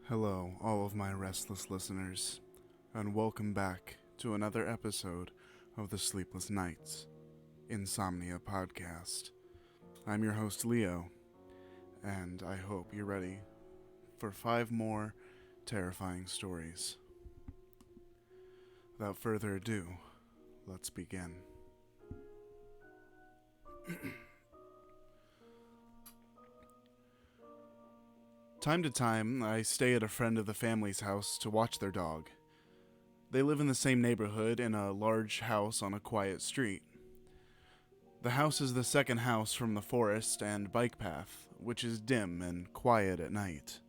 Hello, all of my restless listeners, and welcome back to another episode of the Sleepless Night, Insomnia Podcast. I'm your host, Leo, and I hope you're ready for 5 more terrifying stories. Without further ado, let's begin. Time to time, I stay at a friend of the family's house to watch their dog. They live in the same neighborhood in a large house on a quiet street. The house is the second house from the forest and bike path, which is dim and quiet at night.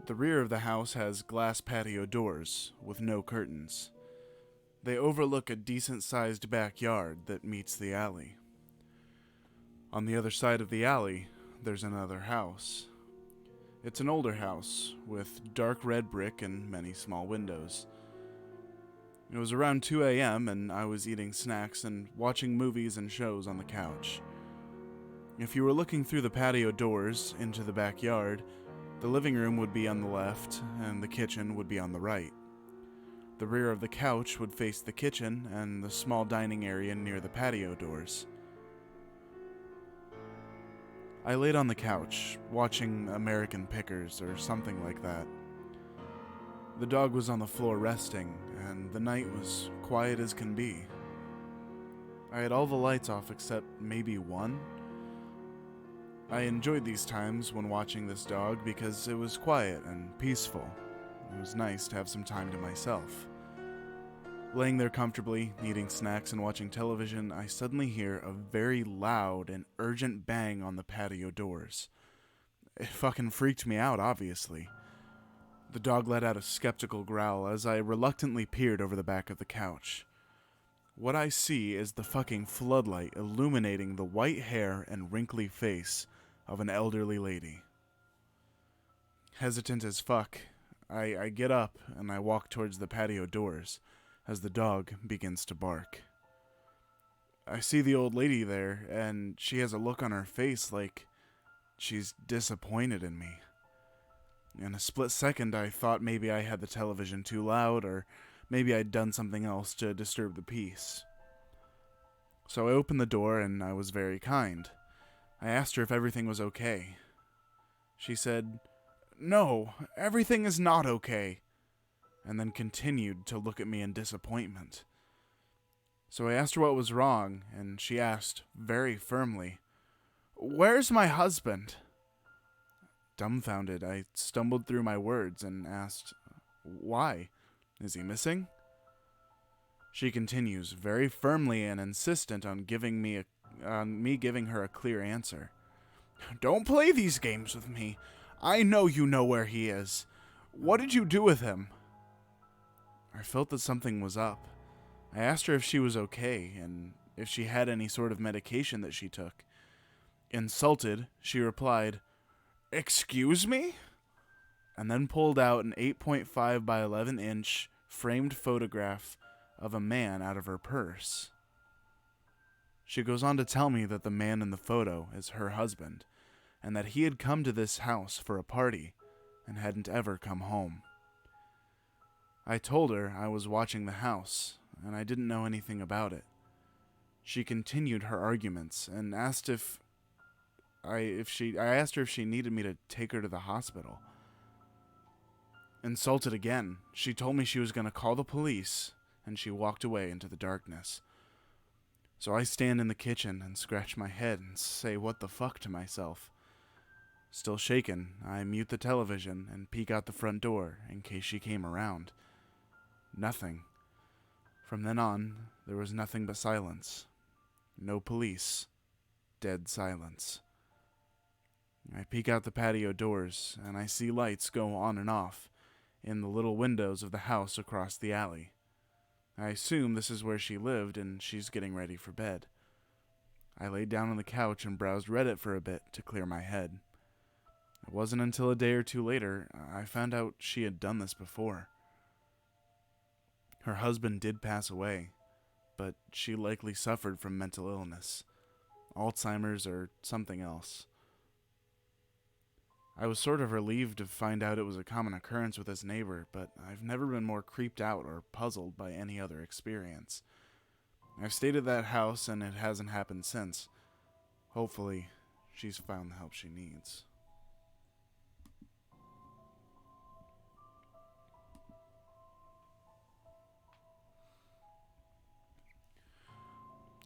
The rear of the house has glass patio doors with no curtains. They overlook a decent-sized backyard that meets the alley. On the other side of the alley, there's another house. It's an older house with dark red brick and many small windows. It was around 2 a.m. and I was eating snacks and watching movies and shows on the couch. If you were looking through the patio doors into the backyard, the living room would be on the left and the kitchen would be on the right. The rear of the couch would face the kitchen and the small dining area near the patio doors. I laid on the couch, watching American Pickers or something like that. The dog was on the floor resting, and the night was quiet as can be. I had all the lights off except maybe one. I enjoyed these times when watching this dog because it was quiet and peaceful. It was nice to have some time to myself. Laying there comfortably, eating snacks and watching television, I suddenly hear a very loud and urgent bang on the patio doors. It fucking freaked me out, obviously. The dog let out a skeptical growl as I reluctantly peered over the back of the couch. What I see is the fucking floodlight illuminating the white hair and wrinkly face of an elderly lady. Hesitant as fuck, I get up and I walk towards the patio doors as the dog begins to bark. I see the old lady there, and she has a look on her face like she's disappointed in me. In a split second, I thought maybe I had the television too loud, or maybe I'd done something else to disturb the peace. So I opened the door, and I was very kind. I asked her if everything was okay. She said, "No, everything is not okay," and then continued to look at me in disappointment. So I asked her what was wrong, and she asked, very firmly, "Where's my husband?" Dumbfounded, I stumbled through my words and asked, "Why? Is he missing?" She continues, very firmly and insistent on giving me on me giving her a clear answer. Don't play these games with me. I know you know where he is. What did you do with him? I felt that something was up. I asked her if she was okay and if she had any sort of medication that she took. Insulted, she replied, "Excuse me?" And then pulled out an 8.5 by 11 inch framed photograph of a man out of her purse. She goes on to tell me that the man in the photo is her husband, and that he had come to this house for a party and hadn't ever come home. I told her I was watching the house, and I didn't know anything about it. She continued her arguments and asked I asked her if she needed me to take her to the hospital. Insulted again, she told me she was going to call the police, and she walked away into the darkness. So I stand in the kitchen and scratch my head and say what the fuck to myself. Still shaken, I mute the television and peek out the front door in case she came around. Nothing. From then on, there was nothing but silence. No police. Dead silence. I peek out the patio doors, and I see lights go on and off in the little windows of the house across the alley. I assume this is where she lived, and she's getting ready for bed. I laid down on the couch and browsed Reddit for a bit to clear my head. It wasn't until a day or two later I found out she had done this before. Her husband did pass away, but she likely suffered from mental illness, Alzheimer's or something else. I was sort of relieved to find out it was a common occurrence with this neighbor, but I've never been more creeped out or puzzled by any other experience. I've stayed at that house and it hasn't happened since. Hopefully, she's found the help she needs.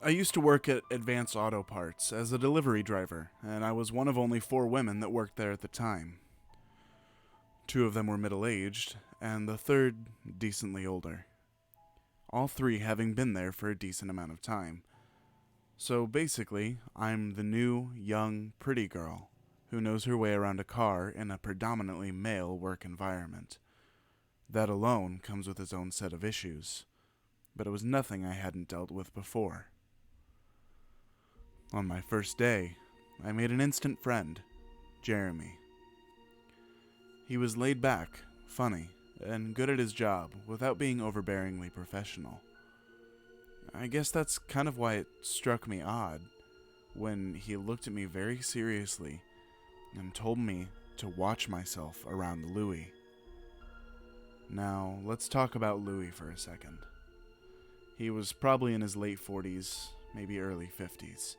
I used to work at Advance Auto Parts as a delivery driver, and I was one of only 4 women that worked there at the time. 2 of them were middle-aged, and the third decently older. All 3 having been there for a decent amount of time. So basically, I'm the new, young, pretty girl who knows her way around a car in a predominantly male work environment. That alone comes with its own set of issues, but it was nothing I hadn't dealt with before. On my first day, I made an instant friend, Jeremy. He was laid back, funny, and good at his job without being overbearingly professional. I guess that's kind of why it struck me odd when he looked at me very seriously and told me to watch myself around Louis. Now, let's talk about Louis for a second. He was probably in his late 40s, maybe early 50s.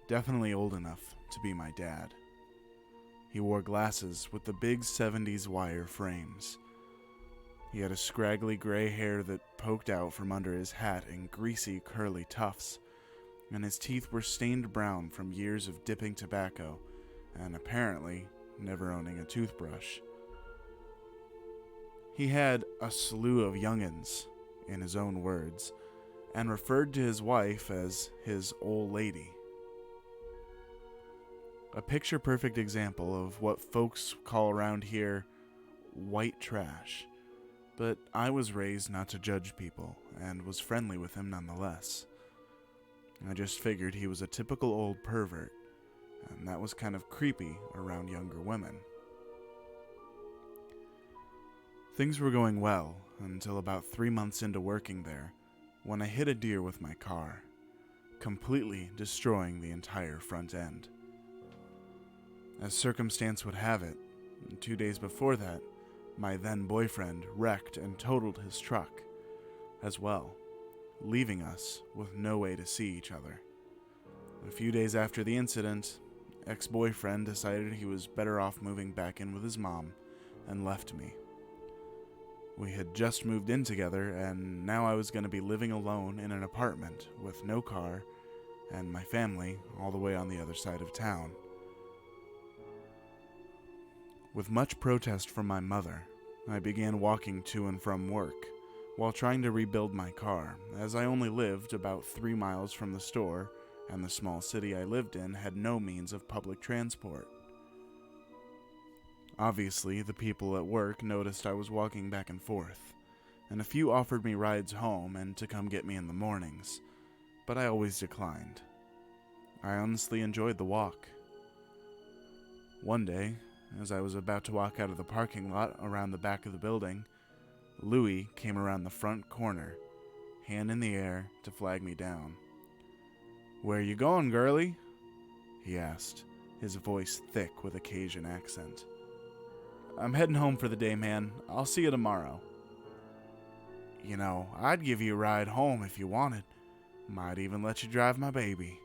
Definitely old enough to be my dad. He wore glasses with the big 70s wire frames. He had a scraggly gray hair that poked out from under his hat in greasy curly tufts, and his teeth were stained brown from years of dipping tobacco and apparently never owning a toothbrush. He had a slew of young'uns, in his own words, and referred to his wife as his old lady. A picture-perfect example of what folks call around here white trash. But I was raised not to judge people, and was friendly with him nonetheless. I just figured he was a typical old pervert, and that was kind of creepy around younger women. Things were going well until about 3 months into working there, when I hit a deer with my car, completely destroying the entire front end. As circumstance would have it, 2 days before that, my then boyfriend wrecked and totaled his truck as well, leaving us with no way to see each other. A few days after the incident, ex-boyfriend decided he was better off moving back in with his mom and left me. We had just moved in together, and now I was going to be living alone in an apartment with no car and my family all the way on the other side of town. With much protest from my mother, I began walking to and from work while trying to rebuild my car, as I only lived about 3 miles from the store and the small city I lived in had no means of public transport. Obviously, the people at work noticed I was walking back and forth, and a few offered me rides home and to come get me in the mornings, but I always declined. I honestly enjoyed the walk. One day, as I was about to walk out of the parking lot around the back of the building, Louis came around the front corner, hand in the air, to flag me down. "Where you going, girlie?" he asked, his voice thick with a Cajun accent. "I'm heading home for the day, man. I'll see you tomorrow." "You know, I'd give you a ride home if you wanted. Might even let you drive my baby."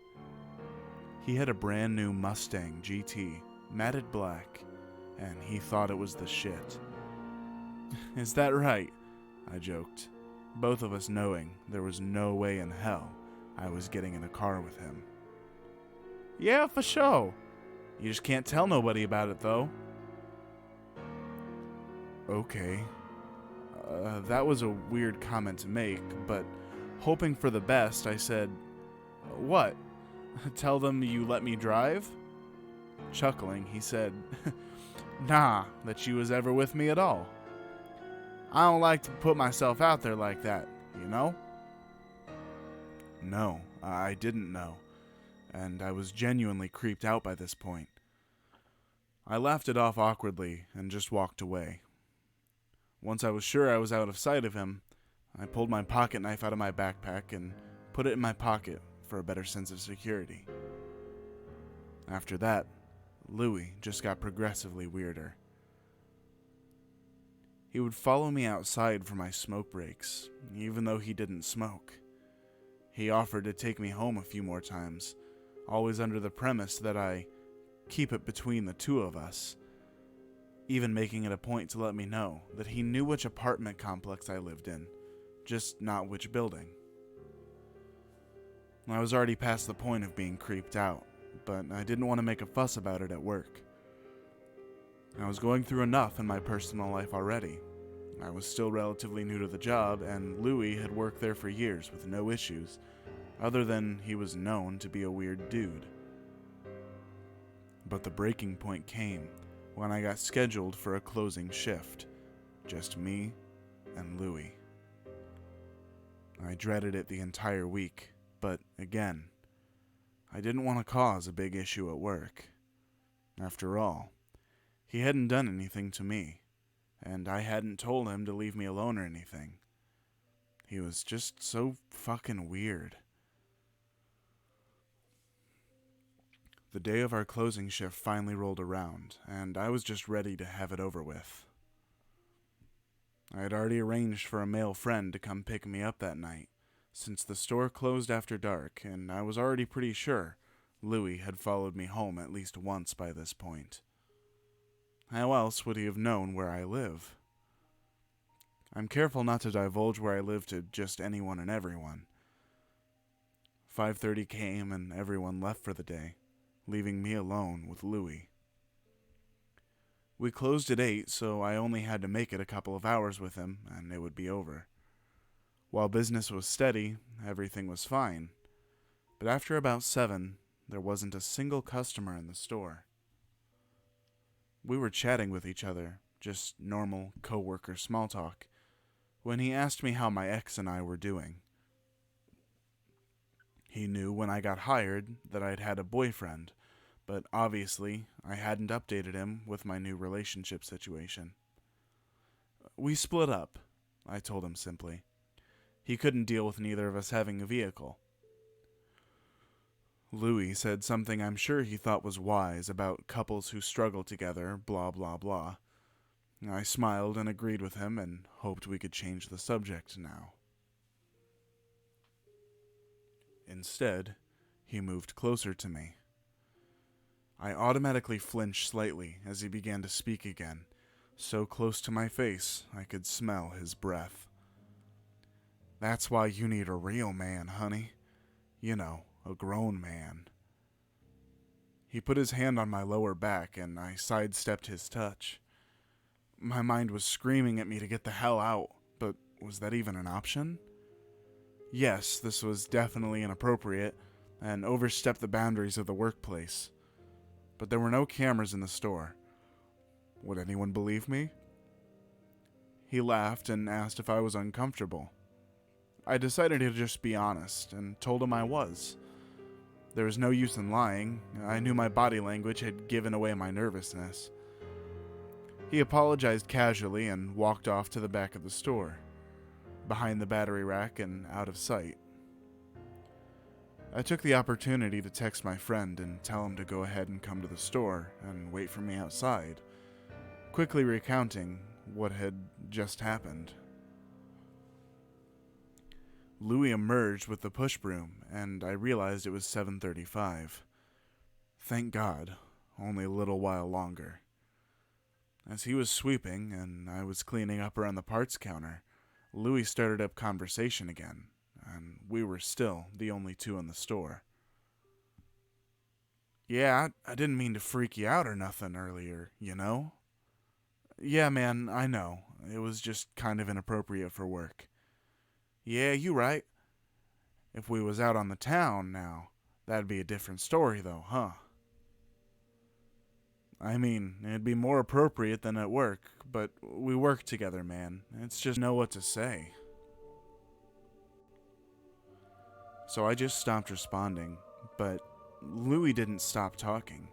He had a brand new Mustang GT, matted black, and he thought it was the shit. "Is that right?" I joked, both of us knowing there was no way in hell I was getting in a car with him. "Yeah, for sure. You just can't tell nobody about it, though." Okay. That was a weird comment to make, but hoping for the best, I said, "What? Tell them you let me drive?" Chuckling, he said, "Nah, that you was ever with me at all. I don't like to put myself out there like that, you know?" No, I didn't know, and I was genuinely creeped out by this point. I laughed it off awkwardly and just walked away. Once I was sure I was out of sight of him, I pulled my pocket knife out of my backpack and put it in my pocket for a better sense of security. After that, Louis just got progressively weirder. He would follow me outside for my smoke breaks, even though he didn't smoke. He offered to take me home a few more times, always under the premise that I keep it between the two of us, even making it a point to let me know that he knew which apartment complex I lived in, just not which building. I was already past the point of being creeped out, but I didn't want to make a fuss about it at work. I was going through enough in my personal life already. I was still relatively new to the job, and Louis had worked there for years with no issues, other than he was known to be a weird dude. But the breaking point came when I got scheduled for a closing shift. Just me and Louis. I dreaded it the entire week, but again, I didn't want to cause a big issue at work. After all, he hadn't done anything to me, and I hadn't told him to leave me alone or anything. He was just so fucking weird. The day of our closing shift finally rolled around, and I was just ready to have it over with. I had already arranged for a male friend to come pick me up that night, since the store closed after dark, and I was already pretty sure Louis had followed me home at least once by this point. How else would he have known where I live? I'm careful not to divulge where I live to just anyone and everyone. 5:30 came and everyone left for the day, leaving me alone with Louis. We closed at 8, so I only had to make it a couple of hours with him, and it would be over. While business was steady, everything was fine. But after about 7, there wasn't a single customer in the store. We were chatting with each other, just normal coworker small talk, when he asked me how my ex and I were doing. He knew when I got hired that I'd had a boyfriend, but obviously I hadn't updated him with my new relationship situation. "We split up," I told him simply. He couldn't deal with neither of us having a vehicle. Louis said something I'm sure he thought was wise about couples who struggle together, blah blah blah. I smiled and agreed with him and hoped we could change the subject now. Instead, he moved closer to me. I automatically flinched slightly as he began to speak again, so close to my face I could smell his breath. "That's why you need a real man, honey. You know, a grown man." He put his hand on my lower back and I sidestepped his touch. My mind was screaming at me to get the hell out, but was that even an option? Yes, this was definitely inappropriate, and overstepped the boundaries of the workplace. But there were no cameras in the store. Would anyone believe me? He laughed and asked if I was uncomfortable. I decided to just be honest and told him I was. There was no use in lying. I knew my body language had given away my nervousness. He apologized casually and walked off to the back of the store, behind the battery rack and out of sight. I took the opportunity to text my friend and tell him to go ahead and come to the store and wait for me outside, quickly recounting what had just happened. Louis emerged with the push broom, and I realized it was 7:35. Thank God, only a little while longer. As he was sweeping, and I was cleaning up around the parts counter, Louis started up conversation again, and we were still the only two in the store. Yeah, I didn't mean to freak you out or nothing earlier, you know? Yeah, man, I know. It was just kind of inappropriate for work. Yeah, you right. If we was out on the town now, that'd be a different story though, huh? I mean, it'd be more appropriate than at work, but we work together, man. It's just know what to say. So I just stopped responding, but Louis didn't stop talking.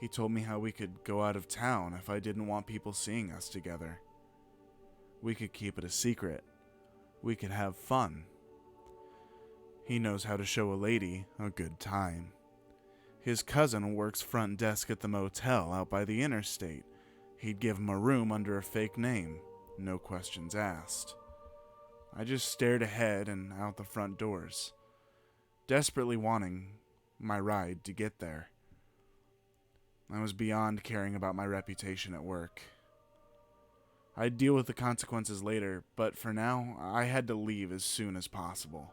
He told me how we could go out of town if I didn't want people seeing us together. We could keep it a secret. We could have fun. He knows how to show a lady a good time. His cousin works front desk at the motel out by the interstate. He'd give him a room under a fake name, no questions asked. I just stared ahead and out the front doors, desperately wanting my ride to get there. I was beyond caring about my reputation at work. I'd deal with the consequences later, but for now, I had to leave as soon as possible.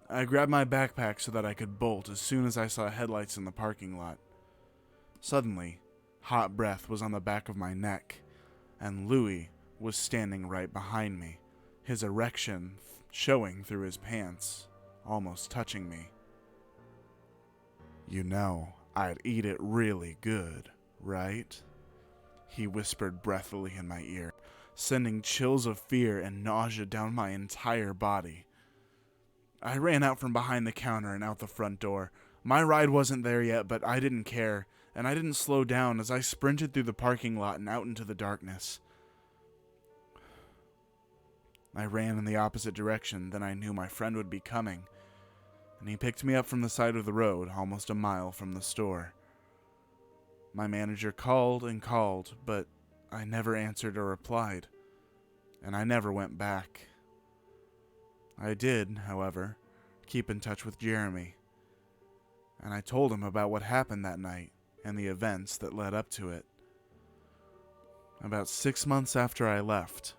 I grabbed my backpack so that I could bolt as soon as I saw headlights in the parking lot. Suddenly, hot breath was on the back of my neck, and Louis was standing right behind me, his erection showing through his pants, almost touching me. You know, I'd eat it really good, right? He whispered breathily in my ear, sending chills of fear and nausea down my entire body. I ran out from behind the counter and out the front door. My ride wasn't there yet, but I didn't care, and I didn't slow down as I sprinted through the parking lot and out into the darkness. I ran in the opposite direction than I knew my friend would be coming, and he picked me up from the side of the road, almost a mile from the store. My manager called and called, but I never answered or replied, and I never went back. I did, however, keep in touch with Jeremy, and I told him about what happened that night and the events that led up to it. About 6 months after I left,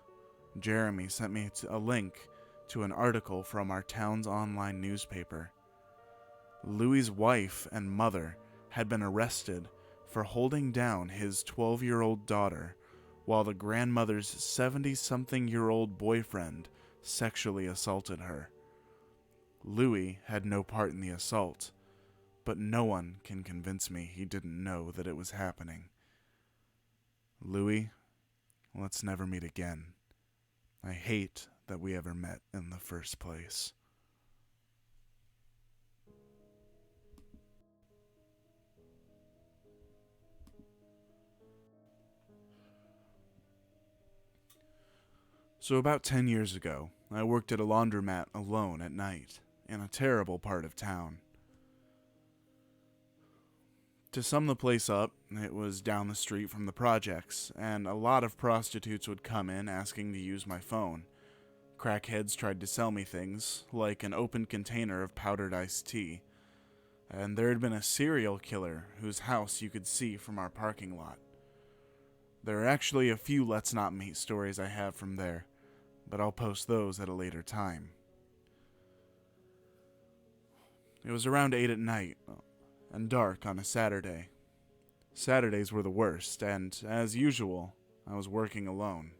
Jeremy sent me a link to an article from our town's online newspaper. Louis's wife and mother had been arrested for holding down his 12-year-old daughter while the grandmother's 70-something-year-old boyfriend sexually assaulted her. Louis had no part in the assault, but no one can convince me he didn't know that it was happening. Louis, let's never meet again. I hate that we ever met in the first place. So about 10 years ago, I worked at a laundromat alone at night, in a terrible part of town. To sum the place up, it was down the street from the projects, and a lot of prostitutes would come in asking to use my phone. Crackheads tried to sell me things, like an open container of powdered iced tea, and there had been a serial killer whose house you could see from our parking lot. There are actually a few Let's Not Meet stories I have from there, but I'll post those at a later time. It was around 8 at night, and dark on a Saturday. Saturdays were the worst, and, as usual, I was working alone.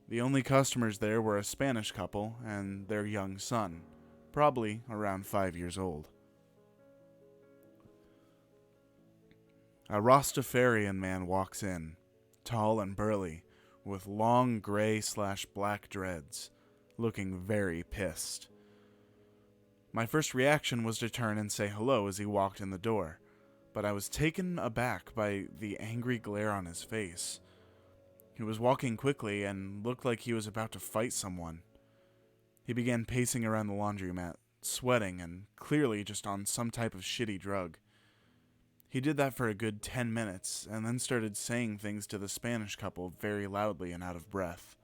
The only customers there were a Spanish couple and their young son, probably around 5 years old. A Rastafarian man walks in, tall and burly, with long gray/black dreads, looking very pissed. My first reaction was to turn and say hello as he walked in the door, but I was taken aback by the angry glare on his face. He was walking quickly and looked like he was about to fight someone. He began pacing around the laundromat, sweating and clearly just on some type of shitty drug. He did that for a good 10 minutes and then started saying things to the Spanish couple very loudly and out of breath.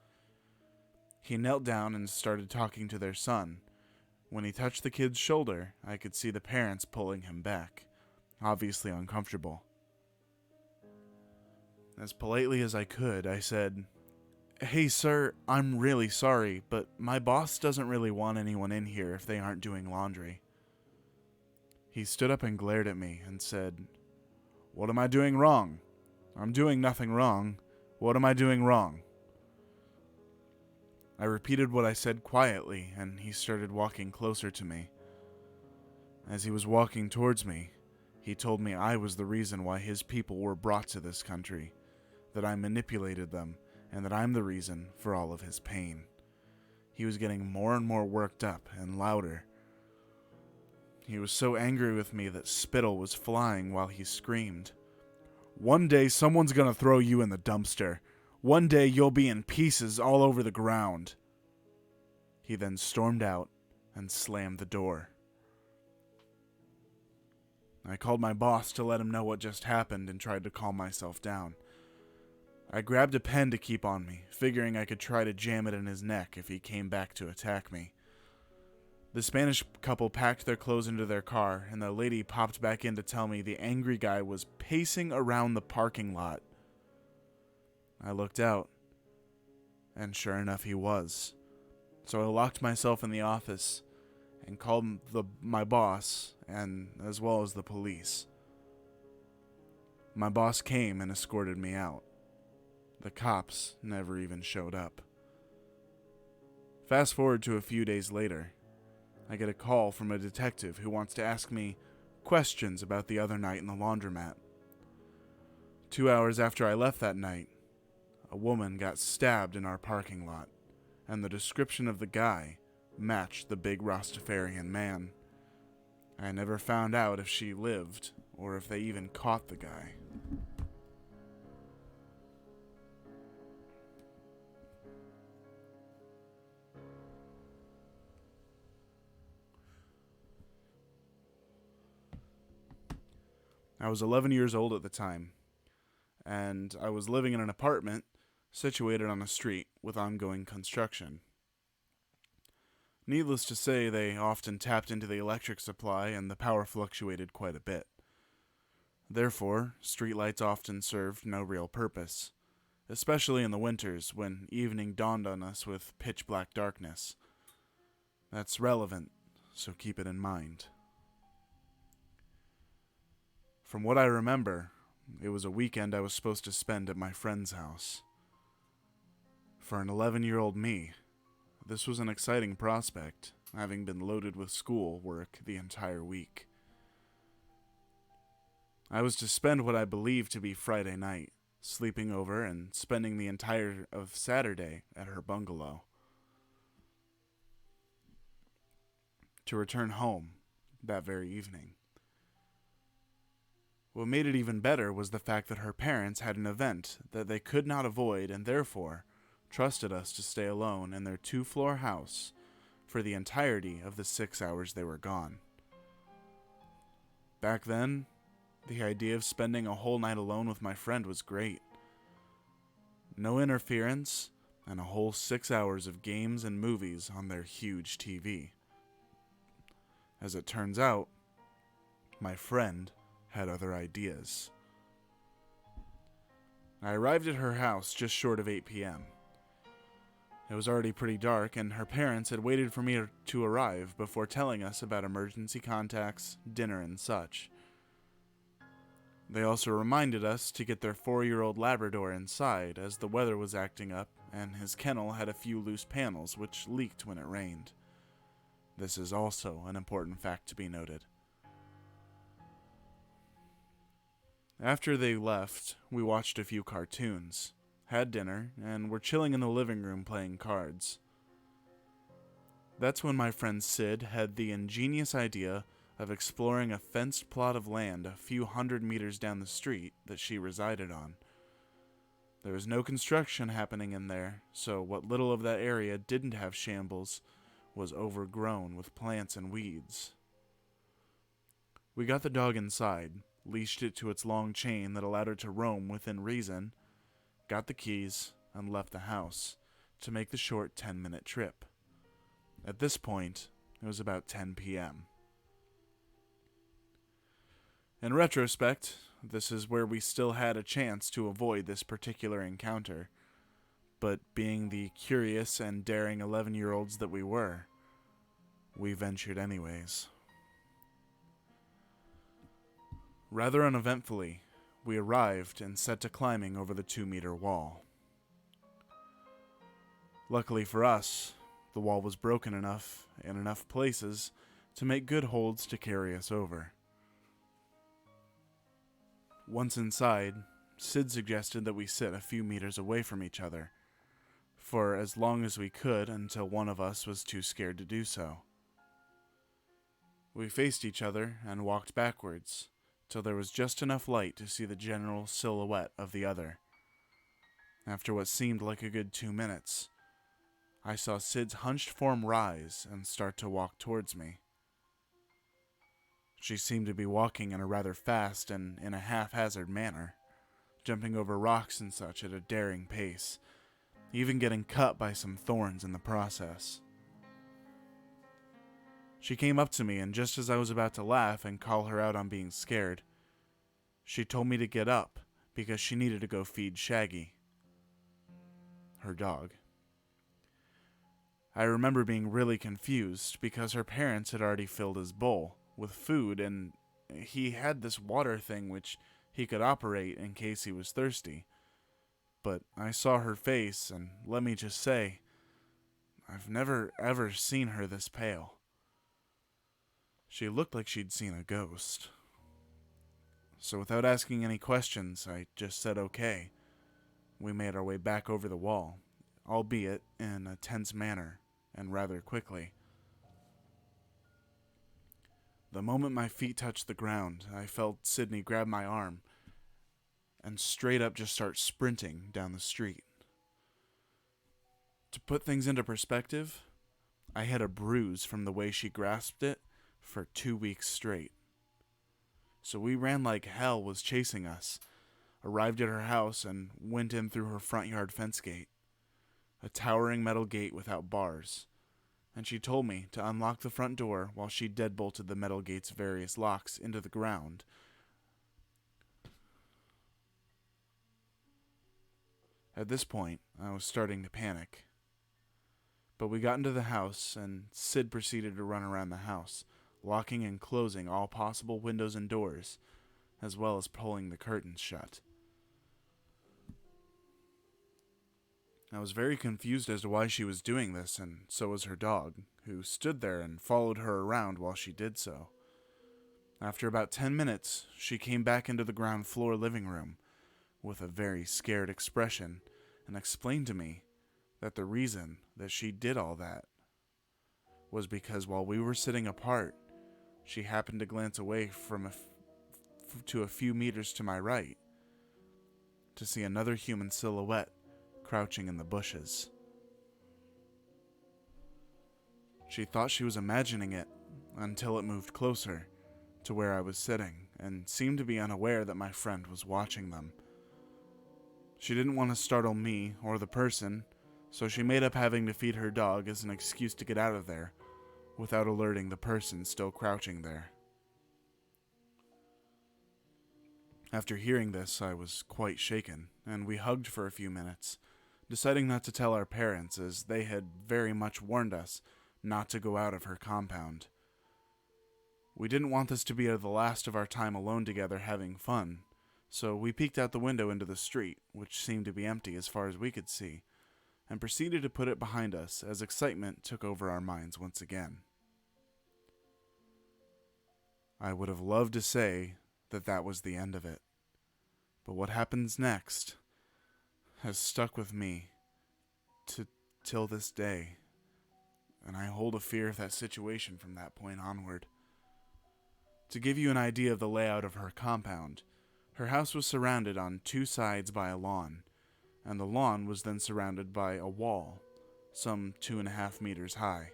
He knelt down and started talking to their son. When he touched the kid's shoulder, I could see the parents pulling him back, obviously uncomfortable. As politely as I could, I said, "Hey sir, I'm really sorry, but my boss doesn't really want anyone in here if they aren't doing laundry." He stood up and glared at me and said, "What am I doing wrong? I'm doing nothing wrong. What am I doing wrong?" I repeated what I said quietly, and he started walking closer to me. As he was walking towards me, he told me I was the reason why his people were brought to this country, that I manipulated them, and that I'm the reason for all of his pain. He was getting more and more worked up and louder. He was so angry with me that spittle was flying while he screamed, "One day someone's gonna throw you in the dumpster. One day you'll be in pieces all over the ground." He then stormed out and slammed the door. I called my boss to let him know what just happened and tried to calm myself down. I grabbed a pen to keep on me, figuring I could try to jam it in his neck if he came back to attack me. The Spanish couple packed their clothes into their car, and the lady popped back in to tell me the angry guy was pacing around the parking lot. I looked out, and sure enough he was. So I locked myself in the office and called my boss, and as well as the police. My boss came and escorted me out. The cops never even showed up. Fast forward to a few days later. I get a call from a detective who wants to ask me questions about the other night in the laundromat. 2 hours after I left that night, a woman got stabbed in our parking lot, and the description of the guy matched the big Rastafarian man. I never found out if she lived or if they even caught the guy. I was 11 years old at the time, and I was living in an apartment situated on a street with ongoing construction. Needless to say, they often tapped into the electric supply and the power fluctuated quite a bit. Therefore, streetlights often served no real purpose, especially in the winters when evening dawned on us with pitch-black darkness. That's relevant, so keep it in mind. From what I remember, it was a weekend I was supposed to spend at my friend's house. For an 11-year-old me, this was an exciting prospect, having been loaded with school work the entire week. I was to spend what I believed to be Friday night, sleeping over and spending the entire of Saturday at her bungalow, to return home that very evening. What made it even better was the fact that her parents had an event that they could not avoid and therefore trusted us to stay alone in their 2-floor house for the entirety of the 6 hours they were gone. Back then, the idea of spending a whole night alone with my friend was great. No interference, and a whole 6 hours of games and movies on their huge TV. As it turns out, my friend had other ideas. I arrived at her house just short of 8 p.m. It was already pretty dark, and her parents had waited for me to arrive before telling us about emergency contacts, dinner, and such. They also reminded us to get their 4-year-old Labrador inside as the weather was acting up and his kennel had a few loose panels which leaked when it rained. This is also an important fact to be noted. After they left, we watched a few cartoons, had dinner, and were chilling in the living room playing cards. That's when my friend Sid had the ingenious idea of exploring a fenced plot of land a few hundred meters down the street that she resided on. There was no construction happening in there, so what little of that area didn't have shambles was overgrown with plants and weeds. We got the dog inside, leashed it to its long chain that allowed her to roam within reason, got the keys, and left the house to make the short 10-minute trip. At this point, it was about 10 p.m. In retrospect, this is where we still had a chance to avoid this particular encounter, but being the curious and daring 11-year-olds that we were, we ventured anyways. Rather uneventfully, we arrived and set to climbing over the 2-meter wall. Luckily for us, the wall was broken enough in enough places to make good holds to carry us over. Once inside, Sid suggested that we sit a few meters away from each other, for as long as we could until one of us was too scared to do so. We faced each other and walked backwards, till there was just enough light to see the general silhouette of the other. After what seemed like a good 2 minutes, I saw Sid's hunched form rise and start to walk towards me. She seemed to be walking in a rather fast and in a haphazard manner, jumping over rocks and such at a daring pace, even getting cut by some thorns in the process. She came up to me, and just as I was about to laugh and call her out on being scared, she told me to get up because she needed to go feed Shaggy, her dog. I remember being really confused because her parents had already filled his bowl with food, and he had this water thing which he could operate in case he was thirsty. But I saw her face, and let me just say, I've never ever seen her this pale. She looked like she'd seen a ghost. So without asking any questions, I just said okay. We made our way back over the wall, albeit in a tense manner, and rather quickly. The moment my feet touched the ground, I felt Sydney grab my arm and straight up just start sprinting down the street. To put things into perspective, I had a bruise from the way she grasped it for 2 weeks straight. So we ran like hell was chasing us, arrived at her house, and went in through her front yard fence gate, a towering metal gate without bars, and she told me to unlock the front door while she deadbolted the metal gate's various locks into the ground. At this point, I was starting to panic. But we got into the house, and Sid proceeded to run around the house, locking and closing all possible windows and doors, as well as pulling the curtains shut. I was very confused as to why she was doing this, and so was her dog, who stood there and followed her around while she did so. After about 10 minutes, she came back into the ground floor living room with a very scared expression and explained to me that the reason that she did all that was because while we were sitting apart, she happened to glance away from to a few meters to my right to see another human silhouette crouching in the bushes. She thought she was imagining it until it moved closer to where I was sitting and seemed to be unaware that my friend was watching them. She didn't want to startle me or the person, so she made up having to feed her dog as an excuse to get out of there without alerting the person still crouching there. After hearing this, I was quite shaken, and we hugged for a few minutes, deciding not to tell our parents as they had very much warned us not to go out of her compound. We didn't want this to be the last of our time alone together having fun, so we peeked out the window into the street, which seemed to be empty as far as we could see, and proceeded to put it behind us as excitement took over our minds once again. I would have loved to say that that was the end of it, but what happens next has stuck with me till this day, and I hold a fear of that situation from that point onward. To give you an idea of the layout of her compound, her house was surrounded on two sides by a lawn, and the lawn was then surrounded by a wall, some 2.5 meters high.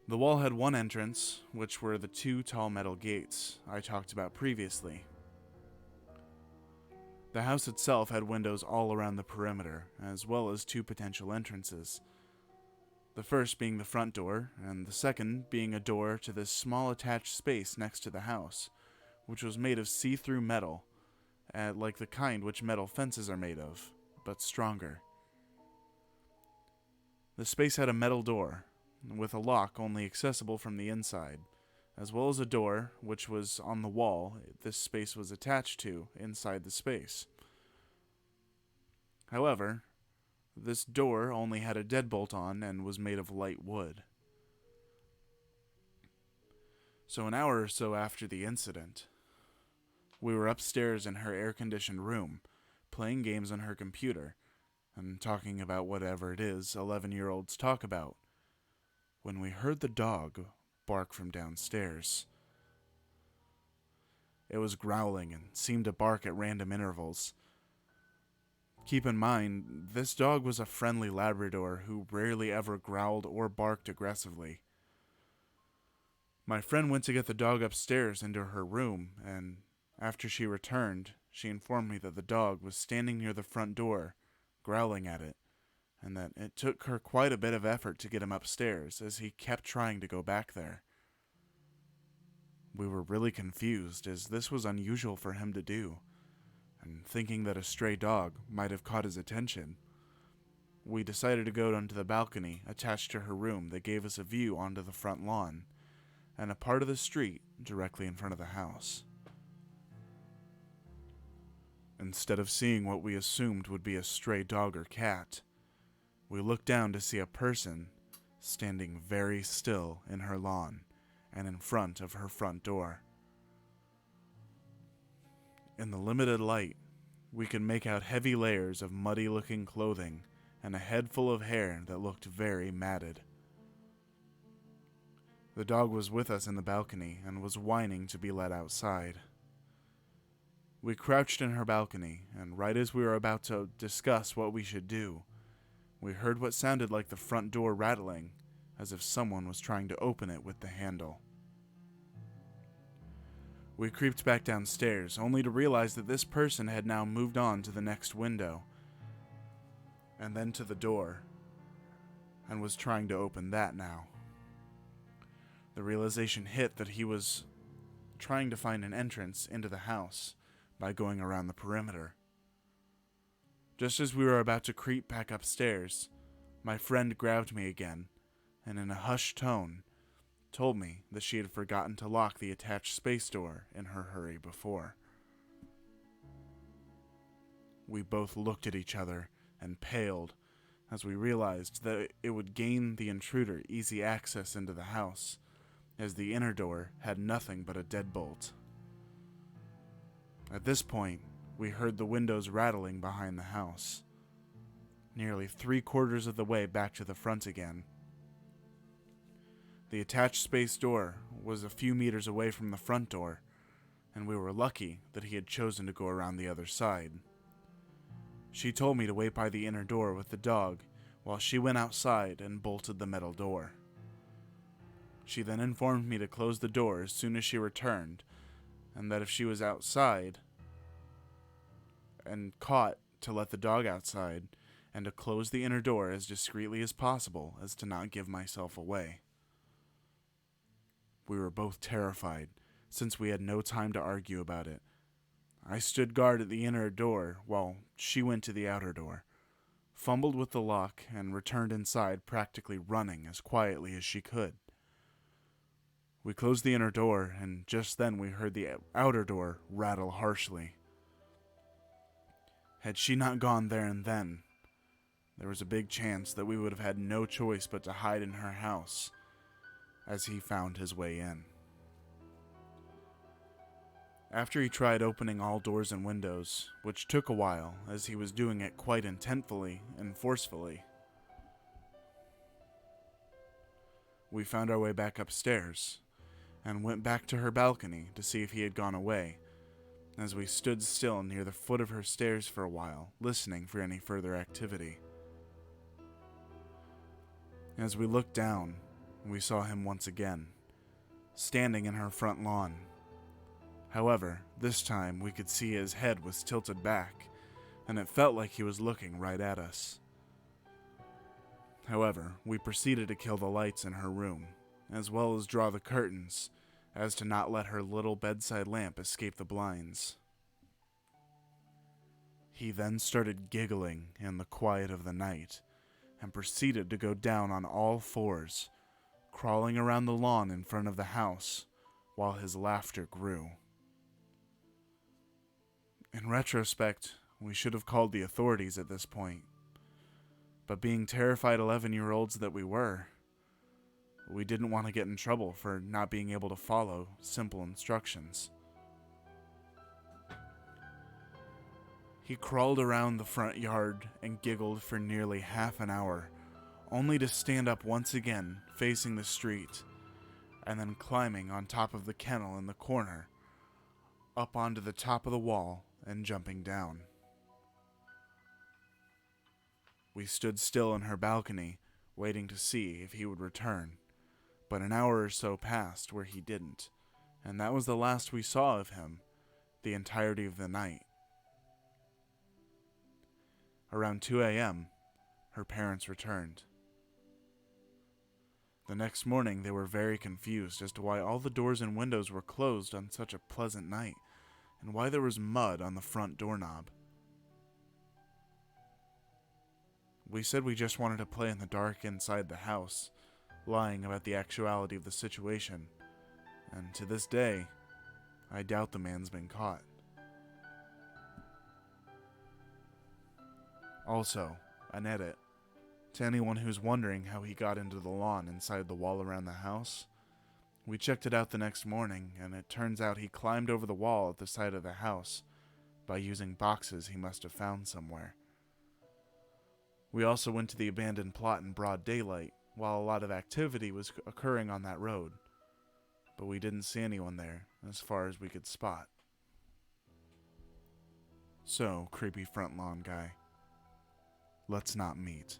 The wall had one entrance, which were the two tall metal gates I talked about previously. The house itself had windows all around the perimeter, as well as two potential entrances. The first being the front door, and the second being a door to this small attached space next to the house, which was made of see-through metal, like the kind which metal fences are made of, but stronger. The space had a metal door, with a lock only accessible from the inside, as well as a door which was on the wall this space was attached to inside the space. However, this door only had a deadbolt on and was made of light wood. So an hour or so after the incident, we were upstairs in her air-conditioned room, playing games on her computer, and talking about whatever it is 11-year-olds talk about, when we heard the dog bark from downstairs. It was growling and seemed to bark at random intervals. Keep in mind, this dog was a friendly Labrador who rarely ever growled or barked aggressively. My friend went to get the dog upstairs into her room, and after she returned, she informed me that the dog was standing near the front door, growling at it, and that it took her quite a bit of effort to get him upstairs, as he kept trying to go back there. We were really confused, as this was unusual for him to do, and thinking that a stray dog might have caught his attention, we decided to go onto the balcony attached to her room that gave us a view onto the front lawn, and a part of the street directly in front of the house. Instead of seeing what we assumed would be a stray dog or cat, we looked down to see a person standing very still in her lawn and in front of her front door. In the limited light, we could make out heavy layers of muddy-looking clothing and a head full of hair that looked very matted. The dog was with us in the balcony and was whining to be let outside. We crouched in her balcony, and right as we were about to discuss what we should do, we heard what sounded like the front door rattling, as if someone was trying to open it with the handle. We creeped back downstairs, only to realize that this person had now moved on to the next window, and then to the door, and was trying to open that now. The realization hit that he was trying to find an entrance into the house by going around the perimeter. Just as we were about to creep back upstairs, my friend grabbed me again, and in a hushed tone, told me that she had forgotten to lock the attached space door in her hurry before. We both looked at each other and paled as we realized that it would gain the intruder easy access into the house, as the inner door had nothing but a deadbolt. At this point, we heard the windows rattling behind the house, nearly 3/4 of the way back to the front again. The attached space door was a few meters away from the front door, and we were lucky that he had chosen to go around the other side. She told me to wait by the inner door with the dog while she went outside and bolted the metal door. She then informed me to close the door as soon as she returned, and that if she was outside and caught, to let the dog outside, and to close the inner door as discreetly as possible as to not give myself away. We were both terrified, since we had no time to argue about it. I stood guard at the inner door while she went to the outer door, fumbled with the lock, and returned inside practically running as quietly as she could. We closed the inner door, and just then we heard the outer door rattle harshly. Had she not gone there and then, there was a big chance that we would have had no choice but to hide in her house as he found his way in. After he tried opening all doors and windows, which took a while as he was doing it quite intentfully and forcefully, we found our way back upstairs and went back to her balcony to see if he had gone away, as we stood still near the foot of her stairs for a while, listening for any further activity. As we looked down, we saw him once again, standing in her front lawn. However, this time we could see his head was tilted back, and it felt like he was looking right at us. However, we proceeded to kill the lights in her room, as well as draw the curtains, as to not let her little bedside lamp escape the blinds. He then started giggling in the quiet of the night, and proceeded to go down on all fours, crawling around the lawn in front of the house, while his laughter grew. In retrospect, we should have called the authorities at this point, but being terrified 11-year-olds that we were, we didn't want to get in trouble for not being able to follow simple instructions. He crawled around the front yard and giggled for nearly half an hour, only to stand up once again facing the street, and then climbing on top of the kennel in the corner, up onto the top of the wall and jumping down. We stood still in her balcony, waiting to see if he would return, but an hour or so passed where he didn't, and that was the last we saw of him the entirety of the night. Around 2 a.m., her parents returned. The next morning, they were very confused as to why all the doors and windows were closed on such a pleasant night, and why there was mud on the front doorknob. We said we just wanted to play in the dark inside the house, lying about the actuality of the situation, and to this day, I doubt the man's been caught. Also, an edit. To anyone who's wondering how he got into the lawn inside the wall around the house, we checked it out the next morning, and it turns out he climbed over the wall at the side of the house by using boxes he must have found somewhere. We also went to the abandoned plot in broad daylight, while a lot of activity was occurring on that road, but we didn't see anyone there as far as we could spot. So, creepy front lawn guy, let's not meet.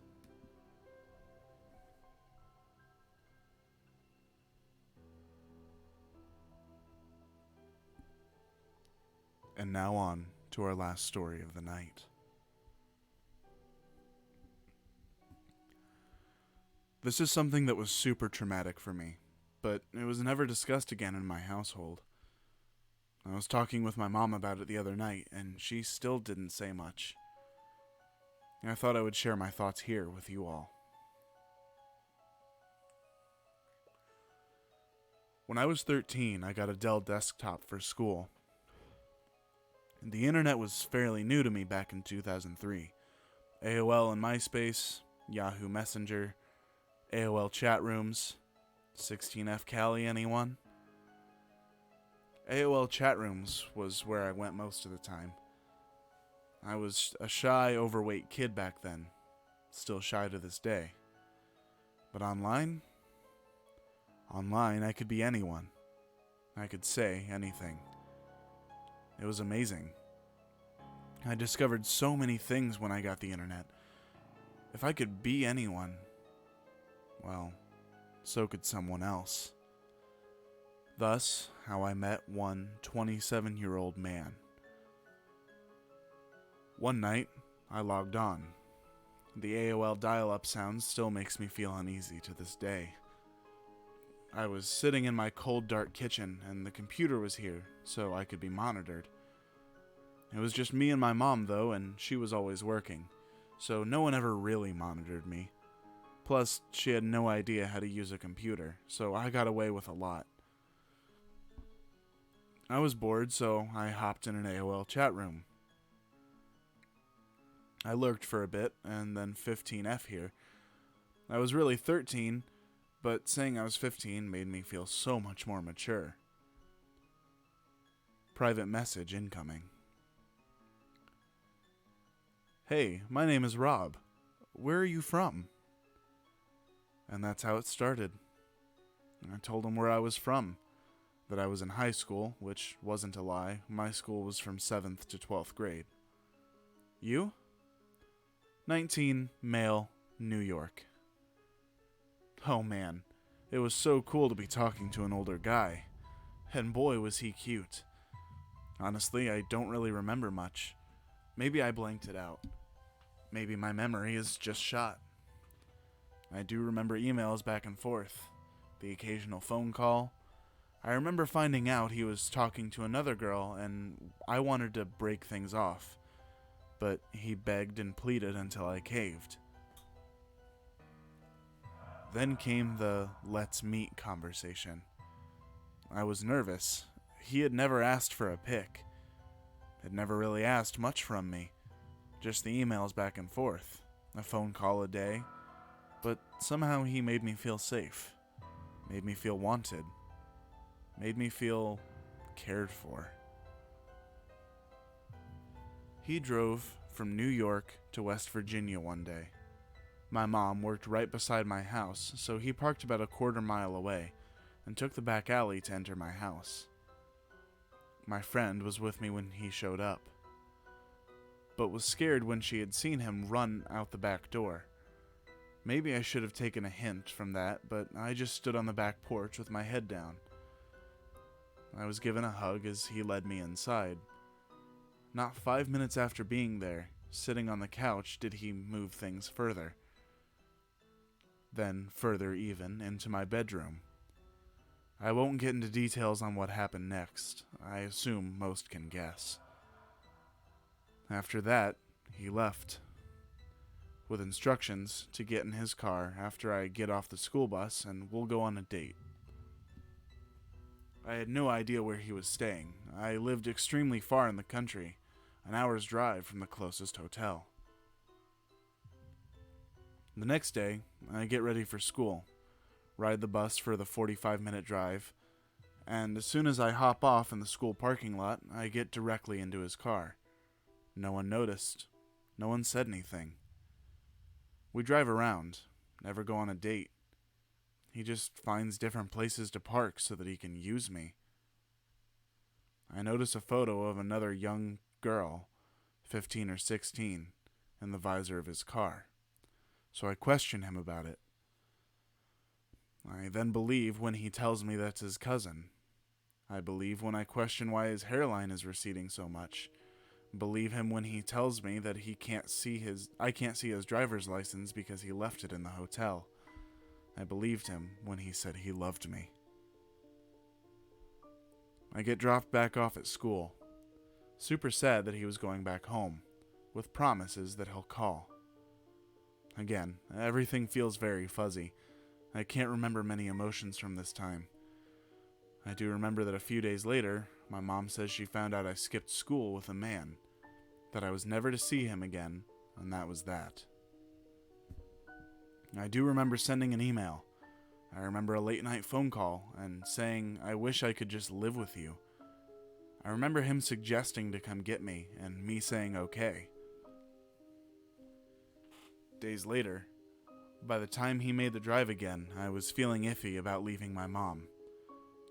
And now on to our last story of the night. This is something that was super traumatic for me, but it was never discussed again in my household. I was talking with my mom about it the other night, and she still didn't say much. I thought I would share my thoughts here with you all. When I was 13, I got a Dell desktop for school. The internet was fairly new to me back in 2003. AOL and MySpace, Yahoo Messenger, AOL chat rooms, 16F Cali, anyone? AOL chat rooms was where I went most of the time. I was a shy, overweight kid back then, still shy to this day. But online I could be anyone. I could say anything. It was amazing. I discovered so many things when I got the internet. If I could be anyone, well, so could someone else. Thus, how I met one 27-year-old man. One night, I logged on. The AOL dial-up sound still makes me feel uneasy to this day. I was sitting in my cold, dark kitchen, and the computer was here, so I could be monitored. It was just me and my mom, though, and she was always working, so no one ever really monitored me. Plus, she had no idea how to use a computer, so I got away with a lot. I was bored, so I hopped in an AOL chat room. I lurked for a bit, and then 15F here. I was really 13, but saying I was 15 made me feel so much more mature. Private message incoming. Hey, my name is Rob. Where are you from? And that's how it started. I told him where I was from, that I was in high school, which wasn't a lie. My school was from 7th to 12th grade. You? 19, male, New York. Oh man, it was so cool to be talking to an older guy. And boy was he cute. Honestly, I don't really remember much. Maybe I blanked it out. Maybe my memory is just shot. I do remember emails back and forth, the occasional phone call. I remember finding out he was talking to another girl and I wanted to break things off, but he begged and pleaded until I caved. Then came the "let's meet" conversation. I was nervous. He had never asked for a pic. Had never really asked much from me. Just the emails back and forth, a phone call a day. But somehow he made me feel safe. Made me feel wanted. Made me feel cared for. He drove from New York to West Virginia one day. My mom worked right beside my house, so he parked about a quarter mile away and took the back alley to enter my house. My friend was with me when he showed up, but was scared when she had seen him run out the back door. Maybe I should have taken a hint from that, but I just stood on the back porch with my head down. I was given a hug as he led me inside. Not 5 minutes after being there, sitting on the couch, did he move things further. Then further even, into my bedroom. I won't get into details on what happened next. I assume most can guess. After that, he left, with instructions to get in his car after I get off the school bus and we'll go on a date. I had no idea where he was staying. I lived extremely far in the country, an hour's drive from the closest hotel. The next day, I get ready for school, ride the bus for the 45-minute drive, and as soon as I hop off in the school parking lot, I get directly into his car. No one noticed. No one said anything. We drive around, never go on a date. He just finds different places to park so that he can use me. I notice a photo of another young girl, 15 or 16, in the visor of his car, so I question him about it. I then believe when he tells me that's his cousin. I believe when I question why his hairline is receding so much. Believe him when he tells me that I can't see his driver's license because he left it in the hotel. I believed him when he said he loved me. I get dropped back off at school. Super sad that he was going back home, with promises that he'll call. Again, everything feels very fuzzy. I can't remember many emotions from this time. I do remember that a few days later, my mom says she found out I skipped school with a man, that I was never to see him again, and that was that. I do remember sending an email. I remember a late-night phone call and saying, I wish I could just live with you. I remember him suggesting to come get me, and me saying okay. Days later, by the time he made the drive again, I was feeling iffy about leaving my mom.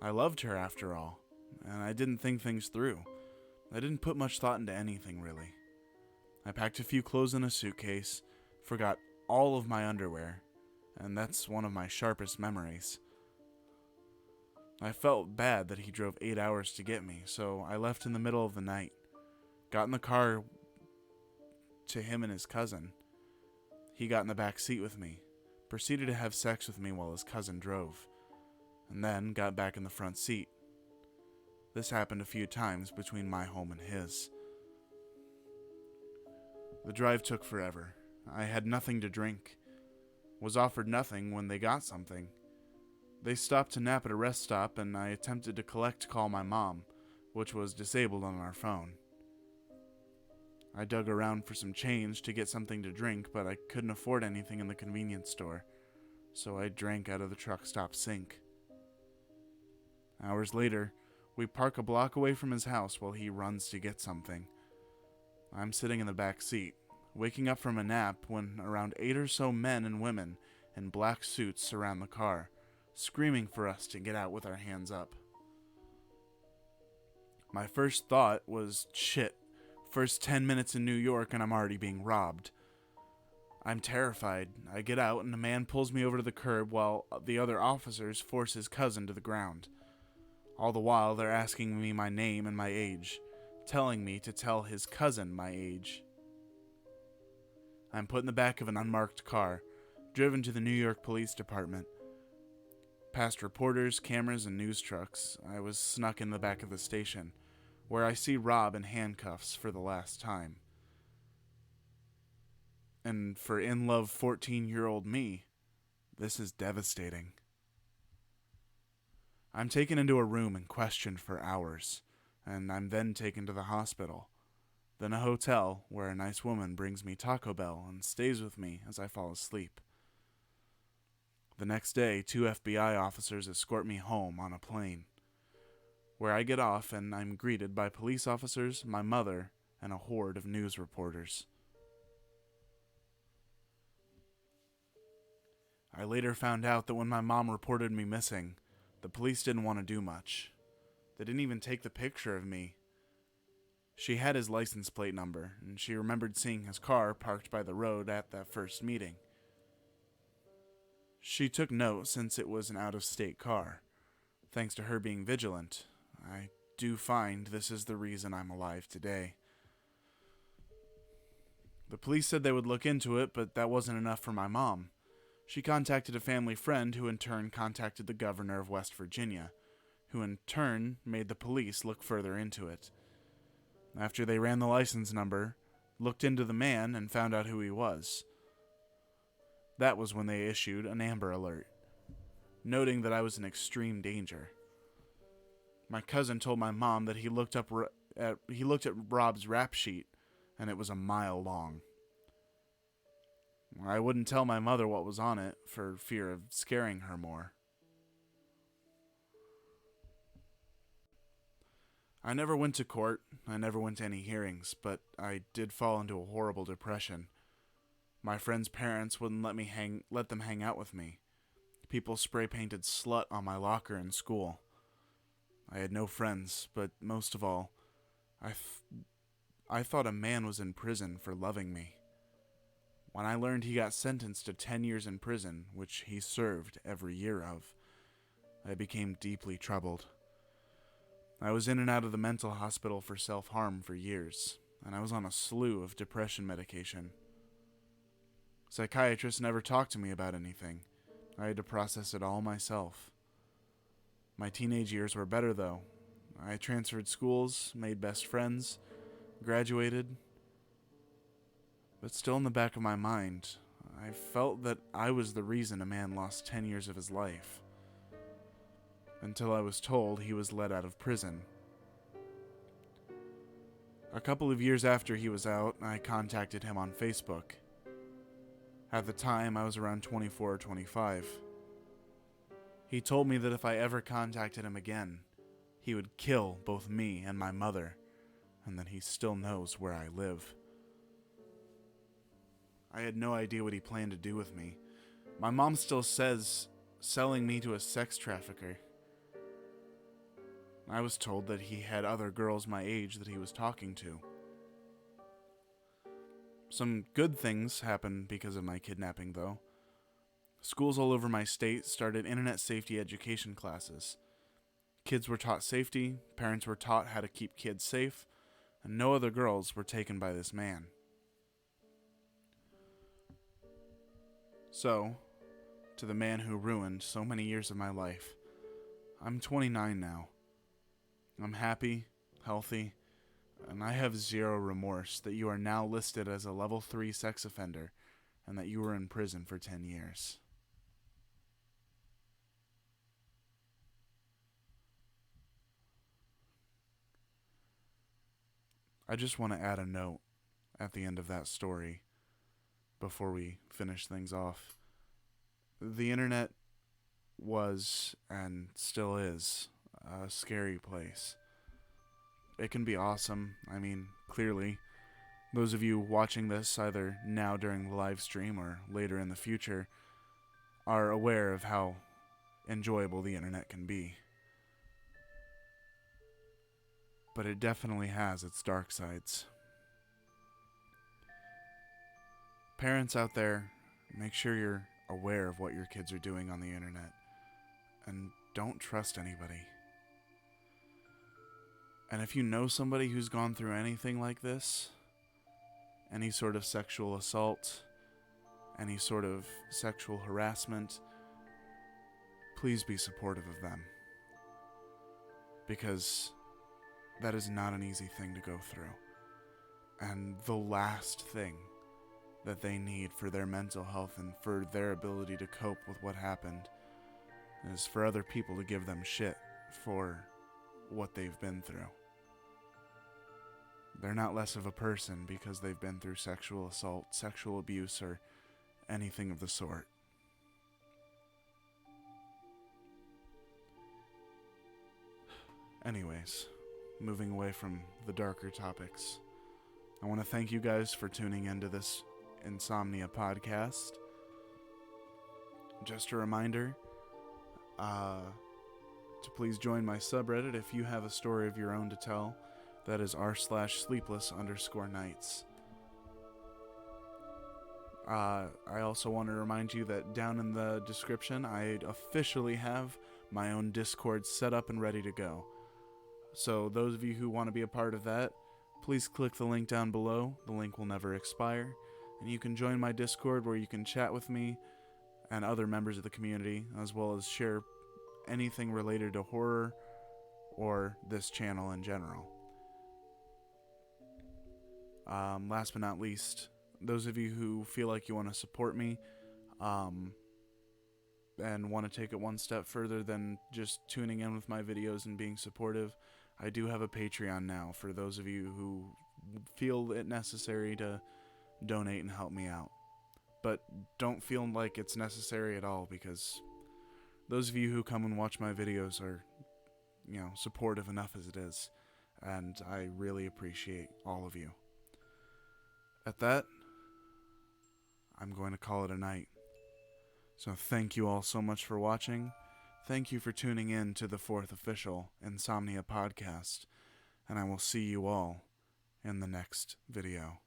I loved her after all, and I didn't think things through. I didn't put much thought into anything, really. I packed a few clothes in a suitcase, forgot all of my underwear, and that's one of my sharpest memories. I felt bad that he drove 8 hours to get me, so I left in the middle of the night, got in the car to him and his cousin. He got in the back seat with me, proceeded to have sex with me while his cousin drove, and then got back in the front seat. This happened a few times between my home and his. The drive took forever. I had nothing to drink. Was offered nothing when they got something. They stopped to nap at a rest stop, and I attempted to call my mom, which was disabled on our phone. I dug around for some change to get something to drink, but I couldn't afford anything in the convenience store, so I drank out of the truck stop sink. Hours later, We park a block away from his house while he runs to get something. I'm sitting in the back seat, waking up from a nap when around 8 or so men and women in black suits surround the car, screaming for us to get out with our hands up. My first thought was, shit, first 10 minutes in New York and I'm already being robbed. I'm terrified. I get out and a man pulls me over to the curb while the other officers force his cousin to the ground. All the while, they're asking me my name and my age, telling me to tell his cousin my age. I'm put in the back of an unmarked car, driven to the New York Police Department. Past reporters, cameras, and news trucks, I was snuck in the back of the station, where I see Rob in handcuffs for the last time. And for in-love 14-year-old me, this is devastating. I'm taken into a room and questioned for hours, and I'm then taken to the hospital, then a hotel where a nice woman brings me Taco Bell and stays with me as I fall asleep. The next day, 2 FBI officers escort me home on a plane, where I get off and I'm greeted by police officers, my mother, and a horde of news reporters. I later found out that when my mom reported me missing, the police didn't want to do much. They didn't even take the picture of me. She had his license plate number, and she remembered seeing his car parked by the road at that first meeting. She took note since it was an out-of-state car. Thanks to her being vigilant, I do find this is the reason I'm alive today. The police said they would look into it, but that wasn't enough for my mom. She contacted a family friend who in turn contacted the governor of West Virginia, who in turn made the police look further into it. After they ran the license number, looked into the man, and found out who he was. That was when they issued an Amber Alert, noting that I was in extreme danger. My cousin told my mom that he looked at Rob's rap sheet, and it was a mile long. I wouldn't tell my mother what was on it for fear of scaring her more. I never went to court, I never went to any hearings, but I did fall into a horrible depression. My friends' parents wouldn't let them hang out with me. People spray-painted slut on my locker in school. I had no friends, but most of all, I thought a man was in prison for loving me. When I learned he got sentenced to 10 years in prison, which he served every year of, I became deeply troubled. I was in and out of the mental hospital for self-harm for years, and I was on a slew of depression medication. Psychiatrists never talked to me about anything. I had to process it all myself. My teenage years were better, though. I transferred schools, made best friends, graduated. But still in the back of my mind, I felt that I was the reason a man lost 10 years of his life. Until I was told he was let out of prison. A couple of years after he was out, I contacted him on Facebook. At the time, I was around 24 or 25. He told me that if I ever contacted him again, he would kill both me and my mother, and that he still knows where I live. I had no idea what he planned to do with me. My mom still says selling me to a sex trafficker. I was told that he had other girls my age that he was talking to. Some good things happened because of my kidnapping, though. Schools all over my state started internet safety education classes. Kids were taught safety, parents were taught how to keep kids safe, and no other girls were taken by this man. So, to the man who ruined so many years of my life, I'm 29 now. I'm happy, healthy, and I have zero remorse that you are now listed as a level 3 sex offender and that you were in prison for 10 years. I just want to add a note at the end of that story before we finish things off. The internet was, and still is, a scary place. It can be awesome. I mean, clearly, those of you watching this either now during the live stream or later in the future are aware of how enjoyable the internet can be. But it definitely has its dark sides. Parents out there, make sure you're aware of what your kids are doing on the internet. And don't trust anybody. And if you know somebody who's gone through anything like this, any sort of sexual assault, any sort of sexual harassment, please be supportive of them. Because that is not an easy thing to go through. And the last thing that they need for their mental health and for their ability to cope with what happened is for other people to give them shit for what they've been through. They're not less of a person because they've been through sexual assault, sexual abuse, or anything of the sort. Anyways, moving away from the darker topics, I want to thank you guys for tuning into this Insomnia Podcast. Just a reminder to please join my subreddit if you have a story of your own to tell. That is r/sleepless_nights. I also want to remind you that down in the description, I officially have my own Discord set up and ready to go. So those of you who want to be a part of that, please click the link down below. The link will never expire. And you can join my Discord where you can chat with me and other members of the community, as well as share anything related to horror or this channel in general. Last but not least, those of you who feel like you want to support me and want to take it one step further than just tuning in with my videos and being supportive, I do have a Patreon now for those of you who feel it necessary to donate and help me out. But don't feel like it's necessary at all, because those of you who come and watch my videos are, supportive enough as it is, and I really appreciate all of you. At that, I'm going to call it a night. So thank you all so much for watching. Thank you for tuning in to the 4th official Insomnia Podcast, and I will see you all in the next video.